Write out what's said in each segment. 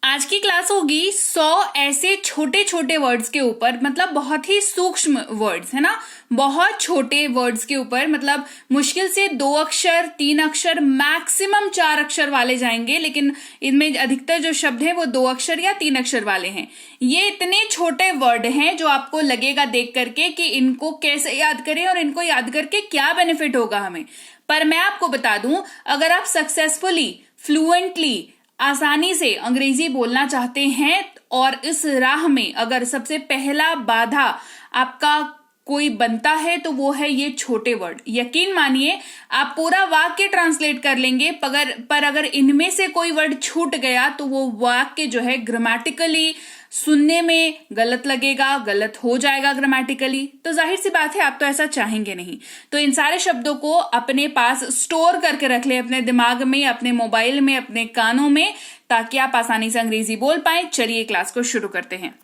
आज की क्लास होगी 100 ऐसे छोटे छोटे वर्ड्स के ऊपर, मतलब बहुत ही सूक्ष्म वर्ड्स है ना, बहुत छोटे वर्ड्स के ऊपर, मतलब मुश्किल से 2 अक्षर 3 अक्षर मैक्सिमम 4 अक्षर वाले जाएंगे, लेकिन इनमें अधिकतर जो शब्द हैं वो 2 अक्षर या 3 अक्षर वाले हैं। ये इतने छोटे वर्ड हैं जो आपको लगेगा देख करके कि इनको कैसे याद करें और इनको याद करके क्या बेनिफिट होगा हमें। पर मैं आपको बता दूं, अगर आप सक्सेसफुली फ्लुएंटली आसानी से अंग्रेजी बोलना चाहते हैं और इस राह में अगर सबसे पहला बाधा आपका कोई बनता है तो वो है ये छोटे वर्ड। यकीन मानिए आप पूरा वाक्य ट्रांसलेट कर लेंगे, पर अगर इनमें से कोई वर्ड छूट गया तो वो वाक्य जो है ग्रामेटिकली सुनने में गलत लगेगा, गलत हो जाएगा ग्रामेटिकली। तो जाहिर सी बात है आप तो ऐसा चाहेंगे नहीं। तो इन सारे शब्दों को अपने पास स्टोर करके रख ले, अपने दिमाग में, अपने मोबाइल में, अपने कानों में, ताकि आप आसानी से अंग्रेजी बोल पाए। चलिए क्लास को शुरू करते हैं।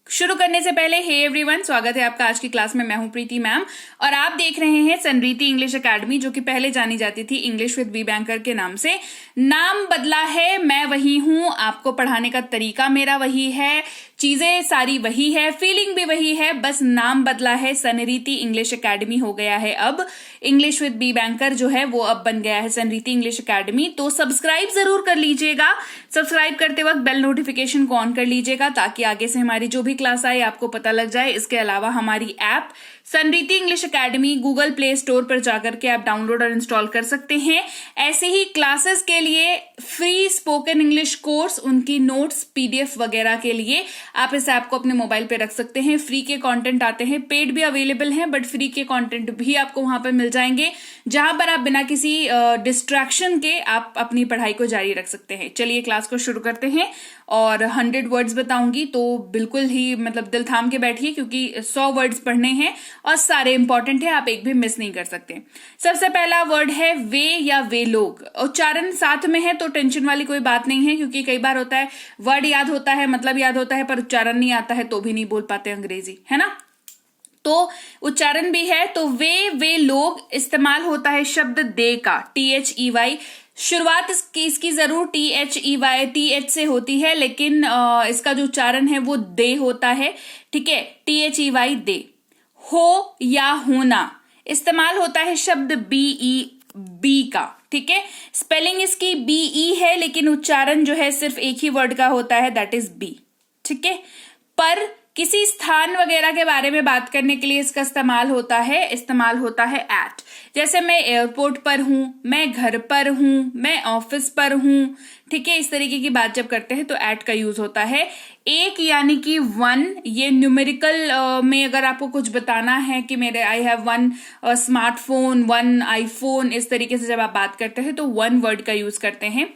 शुरू करने से पहले हे एवरीवन, स्वागत है आपका आज की क्लास में। मैं हूं प्रीति मैम और आप देख रहे हैं सनरीति इंग्लिश एकेडमी, जो कि पहले जानी जाती थी इंग्लिश विद बी बैंकर के नाम से। नाम बदला है, मैं वही हूं, आपको पढ़ाने का तरीका मेरा वही है, चीजें सारी वही है, फीलिंग भी वही है, बस नाम बदला है। सनरीति इंग्लिश एकेडमी हो गया है अब। इंग्लिश विद बी बैंकर जो है वो अब बन गया है सनरीति इंग्लिश एकेडमी। तो सब्सक्राइब जरूर कर लीजिएगा। सब्सक्राइब करते वक्त बेल नोटिफिकेशन को ऑन कर लीजिएगा ताकि आगे से हमारी जो भी क्लास आए आपको पता लग जाए। इसके अलावा हमारी app Sanriti English academy Google play store पर जाकर के आप डाउनलोड और इंस्टॉल कर सकते हैं। ऐसे ही क्लासेस के लिए फ्री स्पोकन इंग्लिश कोर्स, उनकी नोट्स, पीडीएफ वगैरह के लिए आप इस ऐप को अपने मोबाइल पे रख सकते हैं। फ्री के कंटेंट आते हैं, पेड भी अवेलेबल हैं, बट फ्री के कंटेंट भी आपको वहां पर मिल जाएंगे, जहां पर आप बिना किसी डिस्ट्रैक्शन के आप अपनी पढ़ाई को जारी रख सकते हैं। चलिए क्लास को शुरू करते हैं और 100 वर्ड्स बताऊंगी, तो बिल्कुल ही मतलब दिल थाम के बैठिए क्योंकि 100 वर्ड्स पढ़ने हैं और सारे इंपॉर्टेंट है, आप एक भी मिस नहीं कर सकते। सबसे पहला वर्ड है वे या वे लोग। उच्चारण साथ में है तो टेंशन वाली कोई बात नहीं है, क्योंकि कई बार होता है वर्ड याद होता है, मतलब याद होता है, पर उच्चारण नहीं आता है तो भी नहीं बोल पाते अंग्रेजी, है ना। तो उच्चारण भी है। तो वे लोग इस्तेमाल होता है शब्द दे का, THEY। शुरुआत इसकी जरूर THEY से होती है, लेकिन इसका जो उच्चारण है वो दे होता है, ठीक है, THEY दे। हो या होना इस्तेमाल होता है शब्द बी का, ठीक है। स्पेलिंग इसकी BE है, लेकिन उच्चारण जो है सिर्फ एक ही वर्ड का होता है, दैट इज बी, ठीक है। पर किसी स्थान वगैरह के बारे में बात करने के लिए इसका इस्तेमाल होता है एट। जैसे मैं एयरपोर्ट पर हूं, मैं घर पर हूं, मैं ऑफिस पर हूं, ठीक है। इस तरीके की बात जब करते हैं तो एट का यूज होता है। एक यानी कि 1, ये न्यूमेरिकल में अगर आपको कुछ बताना है कि मेरे आई हैव 1 स्मार्टफोन, 1 आईफोन, इस तरीके से जब आप बात करते हैं तो 1 वर्ड का यूज करते हैं।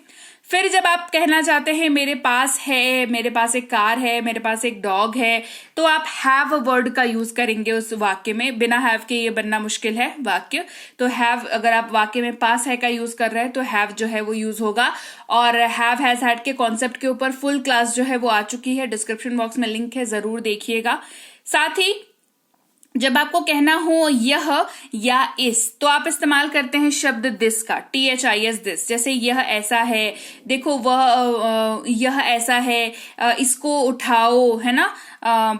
फिर जब आप कहना चाहते हैं मेरे पास है, मेरे पास एक कार है, मेरे पास एक डॉग है, तो आप हैव वर्ड का यूज करेंगे उस वाक्य में। बिना हैव के ये बनना मुश्किल है वाक्य, तो हैव, अगर आप वाक्य में पास है का यूज कर रहे हैं तो हैव जो है वो यूज होगा। और हैव हैज हैड के कॉन्सेप्ट के ऊपर फुल क्लास जो है वो आ चुकी है, डिस्क्रिप्शन बॉक्स में लिंक है, जरूर देखिएगा। साथ ही जब आपको कहना हो यह या इस, तो आप इस्तेमाल करते हैं शब्द दिस का, THIS दिस। जैसे यह ऐसा है, देखो वह, यह ऐसा है, इसको उठाओ, है ना,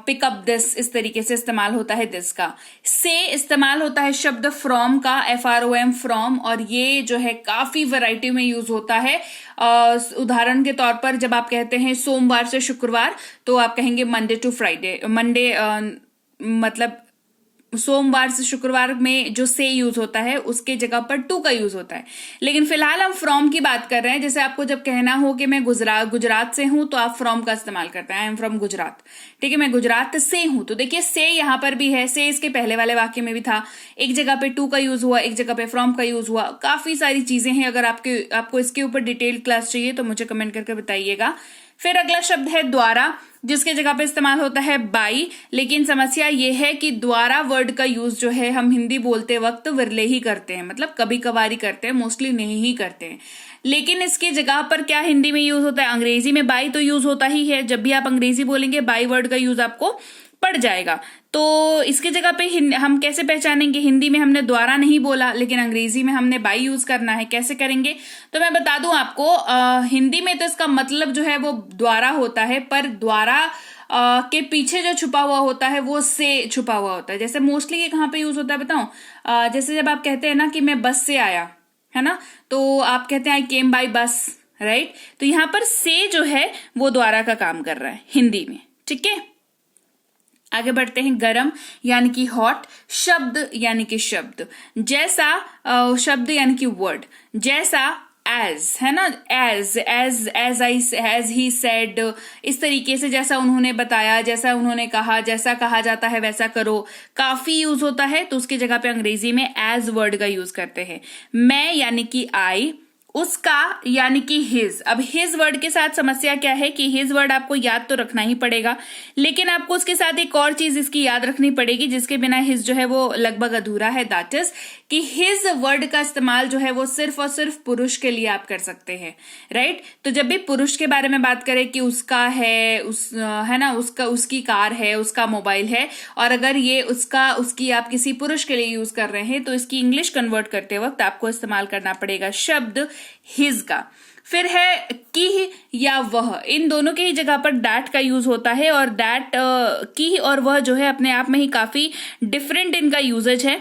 पिक अप दिस, इस तरीके से इस्तेमाल होता है दिस का। से इस्तेमाल होता है शब्द फ्रॉम का, FROM फ्रॉम, और ये जो है काफी वैरायटी में यूज होता है। उदाहरण के तौर पर जब आप कहते हैं सोमवार से शुक्रवार, तो आप कहेंगे मंडे टू फ्राइडे। मंडे मतलब सोमवार से शुक्रवार में जो से यूज होता है उसके जगह पर टू का यूज होता है। लेकिन फिलहाल हम फ्रॉम की बात कर रहे हैं। जैसे आपको जब कहना हो कि मैं गुजरात से हूं, तो आप फ्रॉम का इस्तेमाल करते हैं, आई एम फ्रॉम गुजरात, ठीक है, मैं गुजरात से हूं। तो देखिए से यहां पर भी है, से इसके पहले वाले वाक्य में भी था, एक जगह पे टू का यूज हुआ, एक जगह पे फ्रॉम का यूज हुआ। काफी सारी चीजें हैं, अगर आपको इसके ऊपर डिटेल क्लास चाहिए तो मुझे कमेंट करके बताइएगा। फिर अगला शब्द है द्वारा, जिसके जगह पे इस्तेमाल होता है बाई। लेकिन समस्या ये है कि द्वारा वर्ड का यूज जो है हम हिंदी बोलते वक्त विरले ही करते हैं, मतलब कभी कभार ही करते हैं, मोस्टली नहीं ही करते हैं। लेकिन इसकी जगह पर क्या हिंदी में यूज होता है, अंग्रेजी में बाई तो यूज होता ही है। जब भी आप अंग्रेजी बोलेंगे बाई वर्ड का यूज आपको पड़ जाएगा। तो इसकी जगह पे हम कैसे पहचानेंगे? हिंदी में हमने द्वारा नहीं बोला, लेकिन अंग्रेजी में हमने बाई यूज करना है। कैसे करेंगे? तो मैं बता दूं आपको, हिंदी में तो इसका मतलब जो है वो द्वारा होता है, पर द्वारा के पीछे जो छुपा हुआ होता है वो से छुपा हुआ होता है। जैसे मोस्टली ये कहाँ पे यूज होता है बताऊं? जैसे जब आप कहते हैं ना कि मैं बस से आया, है ना, तो आप कहते हैं आई केम बाय बस, राइट? तो यहाँ पर से जो है वो द्वारा का काम कर रहा है हिंदी में। ठीक है, आगे बढ़ते हैं। गरम यानी कि हॉट, शब्द यानी कि शब्द, जैसा शब्द यानी कि वर्ड, जैसा एज, है ना, एज ही सेड, इस तरीके से जैसा उन्होंने बताया, जैसा उन्होंने कहा, जैसा कहा जाता है वैसा करो। काफी यूज होता है तो उसकी जगह पे अंग्रेजी में एज वर्ड का यूज करते हैं। मैं यानी कि आई, उसका यानी कि हिज। अब हिज वर्ड के साथ समस्या क्या है कि हिज वर्ड आपको याद तो रखना ही पड़ेगा, लेकिन आपको उसके साथ एक और चीज इसकी याद रखनी पड़ेगी जिसके बिना हिज जो है वो लगभग अधूरा है। दैट इज कि हिज वर्ड का इस्तेमाल जो है वो सिर्फ और सिर्फ पुरुष के लिए आप कर सकते हैं, राइट? तो जब भी पुरुष के बारे में बात करें कि उसका है, है ना, उसकी कार है, उसका मोबाइल है, और अगर ये उसकी आप किसी पुरुष के लिए यूज कर रहे हैं तो इसकी इंग्लिश कन्वर्ट करते वक्त आपको इस्तेमाल करना पड़ेगा शब्द हिज का। फिर है की या वह, इन दोनों की ही जगह पर दैट का यूज होता है, और दैट की और वह जो है अपने आप में ही काफी डिफरेंट इनका यूजेज है।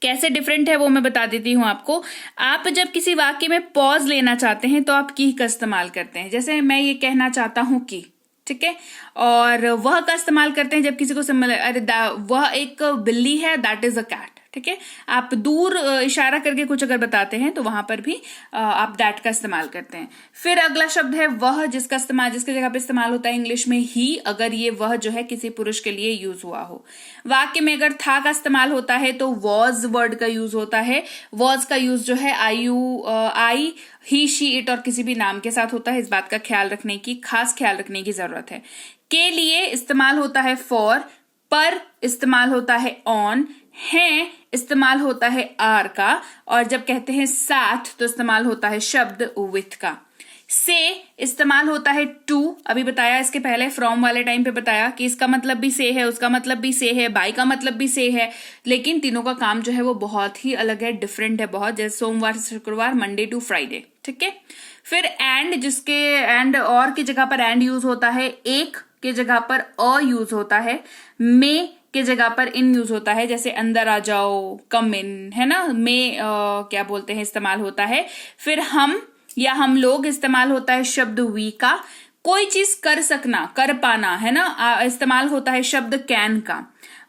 कैसे डिफरेंट है वो मैं बता देती हूं आपको। आप जब किसी वाक्य में पॉज लेना चाहते हैं तो आप की का इस्तेमाल करते हैं। जैसे मैं ये कहना चाहता हूं कि, ठीक है, और वह का इस्तेमाल करते हैं जब किसी को अरे वह एक बिल्ली है, दैट इज अ कैट। ठीक है, आप दूर इशारा करके कुछ अगर बताते हैं तो वहां पर भी आप दैट का इस्तेमाल करते हैं। फिर अगला शब्द है वह, जिसकी जगह पे इस्तेमाल होता है इंग्लिश में ही, अगर ये वह जो है किसी पुरुष के लिए यूज हुआ हो। वाक्य में अगर था का इस्तेमाल होता है तो वॉज वर्ड का यूज होता है। वॉज का यूज जो है आई, ही, शी, इट और किसी भी नाम के साथ होता है। इस बात का खास ख्याल रखने की जरूरत है। के लिए इस्तेमाल होता है फॉर, पर इस्तेमाल होता है ऑन, है इस्तेमाल होता है आर का, और जब कहते हैं साथ तो इस्तेमाल होता है शब्द विथ का। से इस्तेमाल होता है टू, अभी बताया इसके पहले फ्रॉम वाले टाइम पे बताया कि इसका मतलब भी से है, उसका मतलब भी से है, बाय का मतलब भी से है, लेकिन तीनों का काम जो है वो बहुत ही अलग है, डिफरेंट है बहुत, जैसे सोमवार से शुक्रवार, मंडे टू फ्राइडे। ठीक है, फिर एंड और की जगह पर एंड यूज होता है, एक की जगह पर अ यूज होता है, में की जगह पर इन यूज होता है, जैसे अंदर आ जाओ, कम इन, है ना, में क्या बोलते हैं इस्तेमाल होता है। फिर हम या हम लोग इस्तेमाल होता है शब्द वी का। कोई चीज कर सकना, कर पाना, है ना, इस्तेमाल होता है शब्द कैन का।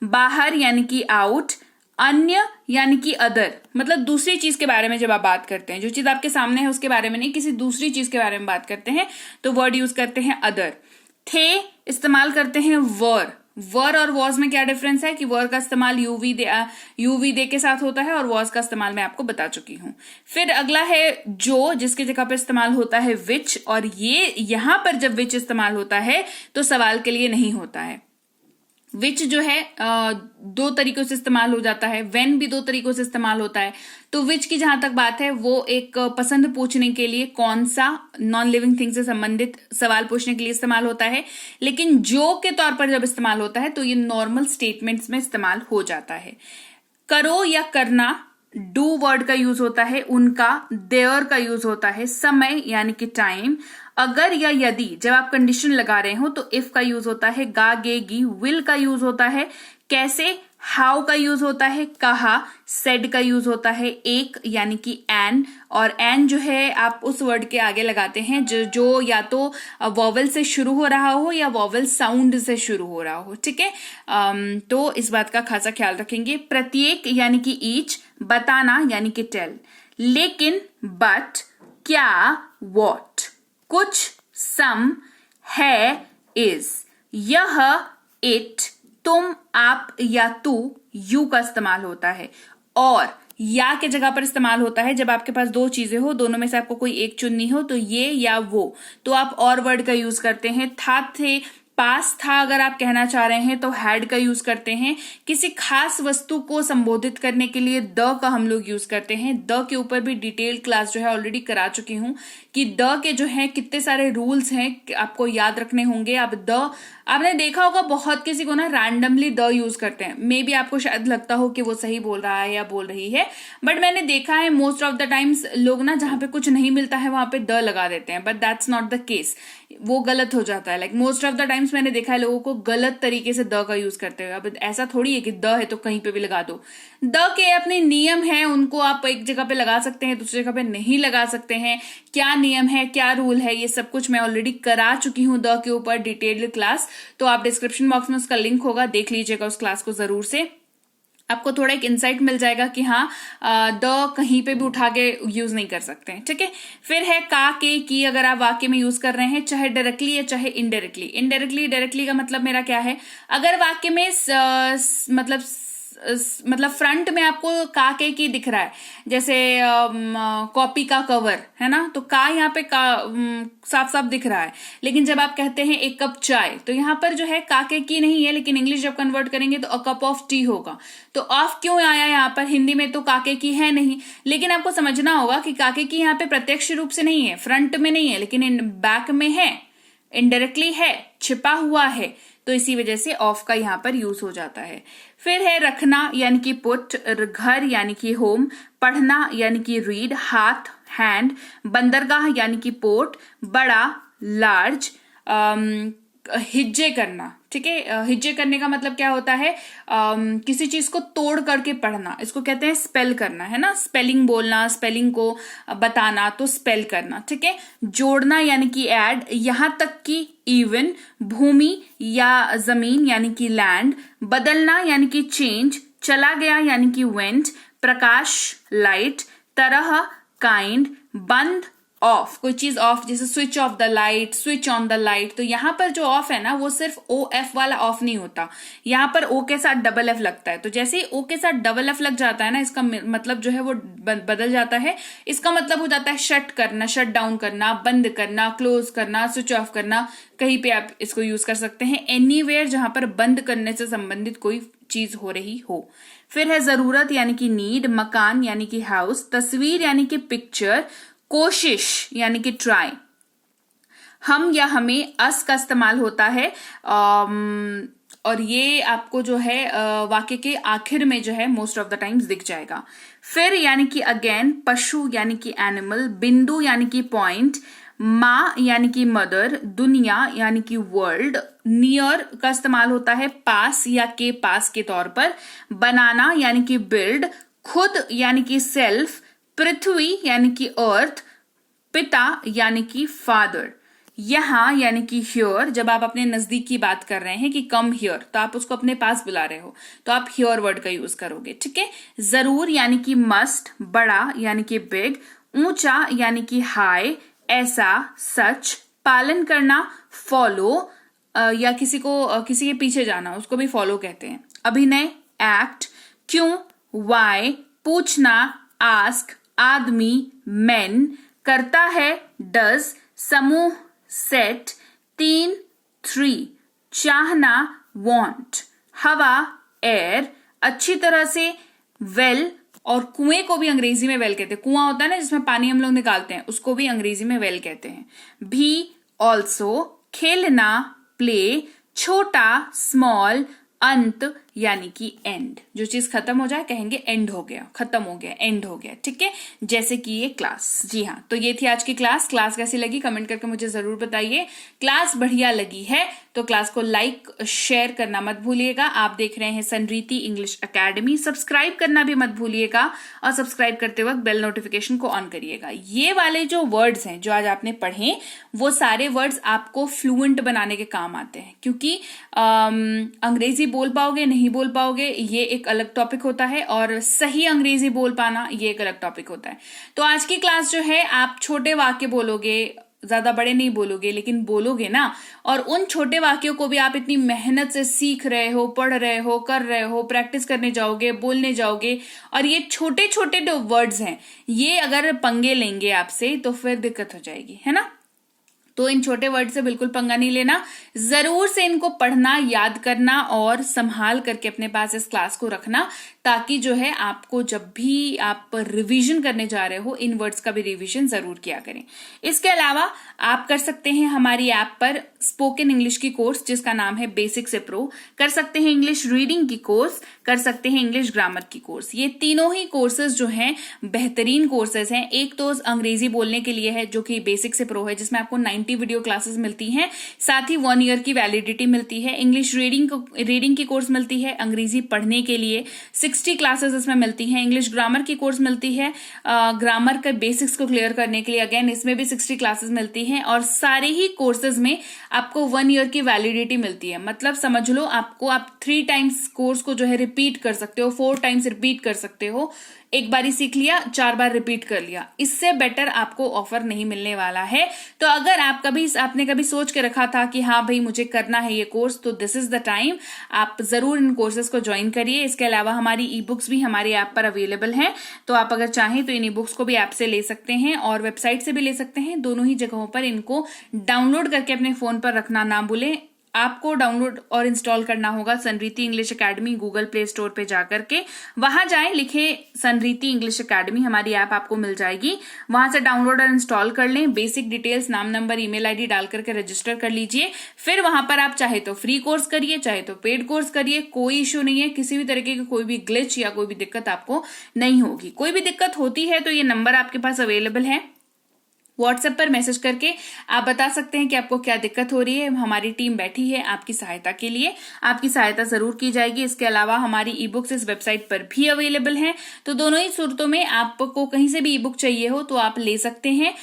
बाहर यानी कि आउट, अन्य यानी कि अदर, मतलब दूसरी चीज के बारे में जब आप बात करते हैं, जो चीज आपके सामने है उसके बारे में नहीं, किसी दूसरी चीज के बारे में बात करते हैं तो वर्ड यूज करते हैं अदर। थे इस्तेमाल करते हैं वर और वॉज में क्या डिफरेंस है कि वर का इस्तेमाल यूवी दे के साथ होता है और वॉज का इस्तेमाल मैं आपको बता चुकी हूं। फिर अगला है जो, जिसकी जगह पर इस्तेमाल होता है विच, और ये यहां पर जब विच इस्तेमाल होता है तो सवाल के लिए नहीं होता है। विच जो है दो तरीकों से इस्तेमाल हो जाता है, व्हेन भी दो तरीकों से इस्तेमाल होता है। तो विच की जहां तक बात है वो एक पसंद पूछने के लिए, कौन सा, नॉन लिविंग थिंग से संबंधित सवाल पूछने के लिए इस्तेमाल होता है। लेकिन जो के तौर पर जब इस्तेमाल होता है तो ये नॉर्मल स्टेटमेंट्स में इस्तेमाल हो जाता है। करो या करना, डू वर्ड का यूज होता है उनका, देयर का यूज होता है समय यानी कि टाइम। अगर या यदि जब आप कंडीशन लगा रहे हो तो इफ का यूज होता है, गा, गे, गी, विल का यूज होता है, कैसे, हाउ का यूज होता है, कहा, सेड का यूज होता है, एक यानी कि एन, और एन जो है आप उस वर्ड के आगे लगाते हैं जो या तो वॉवल से शुरू हो रहा हो या वॉवल साउंड से शुरू हो रहा हो। ठीक है, तो इस बात का खासा ख्याल रखेंगे। प्रत्येक यानी कि ईच, बताना यानी कि टेल, लेकिन, बट, क्या, वॉट, कुछ, सम, है, इज, यह, इट, तुम, आप या तू, यू का इस्तेमाल होता है। और या के जगह पर इस्तेमाल होता है जब आपके पास दो चीजें हो, दोनों में से आपको कोई एक चुननी हो, तो ये या वो, तो आप और वर्ड का यूज करते हैं। था, थे, पास था अगर आप कहना चाह रहे हैं तो हैड का यूज करते हैं। किसी खास वस्तु को संबोधित करने के लिए द का हम लोग यूज करते हैं। द के ऊपर भी डिटेल क्लास जो है ऑलरेडी करा चुकी हूं कि द के जो है कितने सारे रूल्स हैं आपको याद रखने होंगे। अब द आपने देखा होगा बहुत किसी को ना रैंडमली द यूज करते हैं। मे बी आपको शायद लगता हो कि वो सही बोल रहा है या बोल रही है, बट मैंने देखा है मोस्ट ऑफ द टाइम्स लोग ना जहां पे कुछ नहीं मिलता है वहां पे द लगा देते हैं, but that's not the case. वो गलत हो जाता है। Like most of the times मैंने देखा है लोगों को गलत तरीके से द का यूज करते हुए। अब ऐसा थोड़ी है कि द है तो कहीं पे भी लगा दो। द के अपने नियम है, उनको आप एक जगह पे लगा सकते हैं, दूसरी जगह पे नहीं लगा सकते हैं। क्या नियम है, क्या रूल है, ये सब कुछ मैं ऑलरेडी करा चुकी हूँ द के ऊपर डिटेल्ड क्लास। तो आप डिस्क्रिप्शन बॉक्स में उसका लिंक होगा, देख लीजिएगा उस क्लास को जरूर से। आपको थोड़ा एक इंसाइट मिल जाएगा कि हाँ द कहीं पे भी उठा के यूज नहीं कर सकते हैं। ठीक है, फिर है का, के, की। अगर आप वाक्य में यूज कर रहे हैं चाहे डायरेक्टली या चाहे इनडायरेक्टली। डायरेक्टली का मतलब मेरा क्या है, अगर वाक्य में मतलब फ्रंट में आपको का, के, की दिख रहा है, जैसे कॉपी का कवर है ना, तो का यहाँ पे साफ साफ दिख रहा है। लेकिन जब आप कहते हैं एक कप चाय, तो यहाँ पर जो है का, के, की नहीं है, लेकिन इंग्लिश जब कन्वर्ट करेंगे तो अ कप ऑफ टी होगा। तो ऑफ क्यों आया यहाँ पर, हिंदी में तो का, के, की है नहीं। लेकिन आपको समझना होगा कि का, के, की यहाँ पे प्रत्यक्ष रूप से नहीं है, फ्रंट में नहीं है, लेकिन बैक में है, इनडायरेक्टली है, छिपा हुआ है। तो इसी वजह से ऑफ का यहाँ पर यूज हो जाता है। फिर है रखना यानी कि पुट, घर यानी कि होम, पढ़ना यानी कि रीड, हाथ हैंड, बंदरगाह यानी कि पोर्ट, बड़ा लार्ज, हिज्जे करना। ठीक है, हिज्जे करने का मतलब क्या होता है, किसी चीज को तोड़ करके पढ़ना, इसको कहते हैं स्पेल करना, है ना। स्पेलिंग बोलना, स्पेलिंग को बताना, तो स्पेल करना। ठीक है, जोड़ना यानी कि ऐड, यहां तक कि इवन, भूमि या जमीन यानी कि लैंड, बदलना यानी कि चेंज, चला गया यानी कि वेंट, प्रकाश लाइट, तरह काइंड, बंद ऑफ, कोई चीज ऑफ, जैसे switch off the light, switch on the light. तो यहां पर जो ऑफ है ना वो सिर्फ ओ एफ वाला ऑफ नहीं होता, यहां पर ओ के साथ डबल एफ लगता है। तो जैसे ही ओ के साथ डबल एफ लग जाता है ना, इसका मतलब जो है वो बदल जाता है। इसका मतलब हो जाता है शट करना, शट डाउन करना, बंद करना, क्लोज करना, स्विच ऑफ करना। कहीं पे आप इसको यूज कर सकते हैं, एनीवेयर जहां पर बंद करने से संबंधित कोई चीज हो रही हो। फिर है जरूरत यानी कि नीड, मकान यानी कि हाउस, तस्वीर यानी कि पिक्चर, कोशिश यानी कि ट्राई। हम या हमें अस का इस्तेमाल होता है, और ये आपको जो है वाक्य के आखिर में जो है मोस्ट ऑफ द टाइम्स दिख जाएगा। फिर यानी कि अगेन, पशु यानी कि एनिमल, बिंदु यानी कि पॉइंट, माँ यानी कि मदर, दुनिया यानी कि वर्ल्ड। नियर का इस्तेमाल होता है पास या के पास के तौर पर। बनाना यानी कि बिल्ड, खुद यानी कि सेल्फ, पृथ्वी यानी कि अर्थ, पिता यानी कि फादर। यहां यानी कि हियर, जब आप अपने नजदीक की बात कर रहे हैं कि कम हियर, तो आप उसको अपने पास बुला रहे हो तो आप हियर वर्ड का यूज करोगे। ठीक है, जरूर यानी कि मस्ट, बड़ा यानी कि बिग, ऊंचा यानी कि हाई, ऐसा सच, पालन करना फॉलो, या किसी के पीछे जाना उसको भी फॉलो कहते हैं। अभिनय एक्ट, क्यों वाई, पूछना आस्क, आदमी मैन, करता है डज, समूह सेट, 3 3, चाहना वांट, हवा एयर, अच्छी तरह से वेल, और कुएं को भी अंग्रेजी में वेल कहते हैं। कुआं होता है ना जिसमें पानी हम लोग निकालते हैं, उसको भी अंग्रेजी में वेल कहते हैं। भी ऑल्सो, खेलना प्ले, छोटा स्मॉल, अंत यानी कि एंड। जो चीज खत्म हो जाए कहेंगे एंड हो गया, खत्म हो गया, एंड हो गया। ठीक है, जैसे कि ये क्लास। जी हाँ, तो ये थी आज की क्लास। क्लास कैसी लगी कमेंट करके मुझे जरूर बताइए। क्लास बढ़िया लगी है तो क्लास को लाइक शेयर करना मत भूलिएगा। आप देख रहे हैं संरीति इंग्लिश एकेडमी, सब्सक्राइब करना भी मत भूलिएगा, और सब्सक्राइब करते वक्त बेल नोटिफिकेशन को ऑन करिएगा। ये वाले जो वर्ड्स हैं जो आज आपने पढ़े, वो सारे वर्ड्स आपको फ्लुएंट बनाने के काम आते हैं, क्योंकि अंग्रेजी बोल पाओगे नहीं बोल पाओगे ये एक अलग टॉपिक होता है, और सही अंग्रेजी बोल पाना ये एक अलग टॉपिक होता है। तो आज की क्लास जो है, आप छोटे वाक्य बोलोगे, ज्यादा बड़े नहीं बोलोगे, लेकिन बोलोगे ना, और उन छोटे वाक्यों को भी आप इतनी मेहनत से सीख रहे हो, पढ़ रहे हो, कर रहे हो, प्रैक्टिस करने जाओगे, बोलने जाओगे, और ये छोटे छोटे जो वर्ड्स हैं ये अगर पंगे लेंगे आपसे तो फिर दिक्कत हो जाएगी, है ना। तो इन छोटे वर्ड से बिल्कुल पंगा नहीं लेना, जरूर से इनको पढ़ना, याद करना और संभाल करके अपने पास इस क्लास को रखना, ताकि जो है आपको जब भी आप रिवीजन करने जा रहे हो इन वर्ड्स का भी रिवीजन जरूर किया करें। इसके अलावा आप कर सकते हैं हमारी ऐप पर स्पोकन इंग्लिश की कोर्स जिसका नाम है बेसिक से प्रो, कर सकते हैं इंग्लिश रीडिंग की कोर्स, कर सकते हैं इंग्लिश ग्रामर की कोर्स। ये तीनों ही कोर्सेज जो हैं बेहतरीन कोर्सेज हैं। एक तो अंग्रेजी बोलने के लिए है जो कि बेसिक से प्रो है, जिसमें आपको 90 वीडियो क्लासेस मिलती हैं, साथ ही 1 ईयर की वैलिडिटी मिलती है। इंग्लिश रीडिंग की कोर्स मिलती है अंग्रेजी पढ़ने के लिए, 60 क्लासेस इसमें मिलती हैं। इंग्लिश ग्रामर की कोर्स मिलती है ग्रामर के बेसिक्स को क्लियर करने के लिए, अगेन इसमें भी 60 क्लासेस मिलती हैं। और सारे ही कोर्सेज में आपको 1 ईयर की वैलिडिटी मिलती है। मतलब समझ लो आप 3 टाइम्स कोर्स को जो है रिपीट कर सकते हो, 4 टाइम्स रिपीट कर सकते हो। एक बारी सीख लिया, 4 बार रिपीट कर लिया, इससे बेटर आपको ऑफर नहीं मिलने वाला है। तो अगर आपने कभी सोच के रखा था कि हाँ भाई मुझे करना है ये कोर्स, तो दिस इज द टाइम, आप जरूर इन कोर्सेज को ज्वाइन करिए। इसके अलावा हमारी ई बुक्स भी हमारी ऐप पर अवेलेबल हैं, तो आप अगर चाहें तो इन ई बुक्स को भी ऐप से ले सकते हैं और वेबसाइट से भी ले सकते हैं। दोनों ही जगहों पर इनको डाउनलोड करके अपने फोन पर रखना ना भूलें। आपको डाउनलोड और इंस्टॉल करना होगा Sanriti English academy Google play store पे जाकर के, वहां जाएं, लिखे सनरीति इंग्लिश एकेडमी, हमारी ऐप आपको मिल जाएगी। वहां से डाउनलोड और इंस्टॉल कर लें, बेसिक डिटेल्स नाम नंबर ईमेल आईडी डाल करके रजिस्टर कर लीजिए। फिर वहां पर आप चाहे तो फ्री कोर्स करिए, चाहे तो पेड कोर्स करिए, कोई इश्यू नहीं है। किसी भी तरीके की कोई भी ग्लिच या कोई भी दिक्कत आपको नहीं होगी। कोई भी दिक्कत होती है तो ये नंबर आपके पास अवेलेबल है, व्हाट्सएप पर मैसेज करके आप बता सकते हैं कि आपको क्या दिक्कत हो रही है। हमारी टीम बैठी है आपकी सहायता के लिए, आपकी सहायता जरूर की जाएगी। इसके अलावा हमारी ई बुक्स इस वेबसाइट पर भी अवेलेबल हैं, तो दोनों ही सूरतों में आपको कहीं से भी ई बुक चाहिए हो तो आप ले सकते हैं।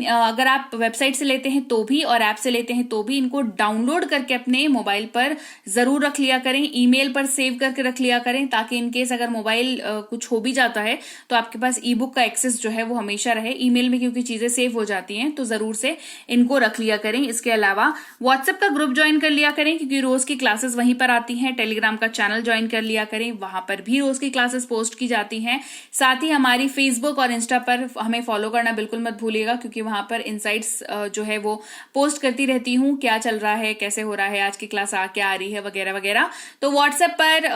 अगर आप वेबसाइट से लेते हैं तो भी और ऐप से लेते हैं तो भी इनको डाउनलोड करके अपने मोबाइल पर जरूर रख लिया करें, ईमेल पर सेव करके रख लिया करें, ताकि इनकेस अगर मोबाइल कुछ हो भी जाता है तो आपके पास ई बुक का एक्सेस जो है वो हमेशा रहे। ईमेल में क्योंकि चीजें सेव हो जाती हैं, तो जरूर से इनको रख लिया करें। इसके अलावा व्हाट्सएप का ग्रुप ज्वाइन कर लिया करें, क्योंकि रोज की क्लासेस वहीं पर आती हैं। टेलीग्राम का चैनल ज्वाइन कर लिया करें, वहां पर भी रोज की क्लासेस पोस्ट की जाती हैं। साथ ही हमारी फेसबुक और इंस्टा पर हमें फॉलो करना बिल्कुल मत भूलिएगा, क्योंकि वहां पर इनसाइट्स जो है वो पोस्ट करती रहती हूँ, क्या चल रहा है, कैसे हो रहा है, आज की क्लास क्या आ रही है, वगैरह वगैरह। तो व्हाट्सएप पर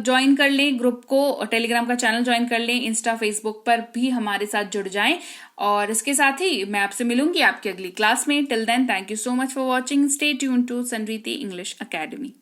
ज्वाइन कर लें ग्रुप को, टेलीग्राम का चैनल ज्वाइन कर लें, इंस्टा फेसबुक पर भी हमारे साथ जुड़ जाएं। और इसके साथ ही मैं आपसे मिलूंगी आपकी अगली क्लास में। Till then, thank you so much for watching. Stay tuned to Sanriti English academy.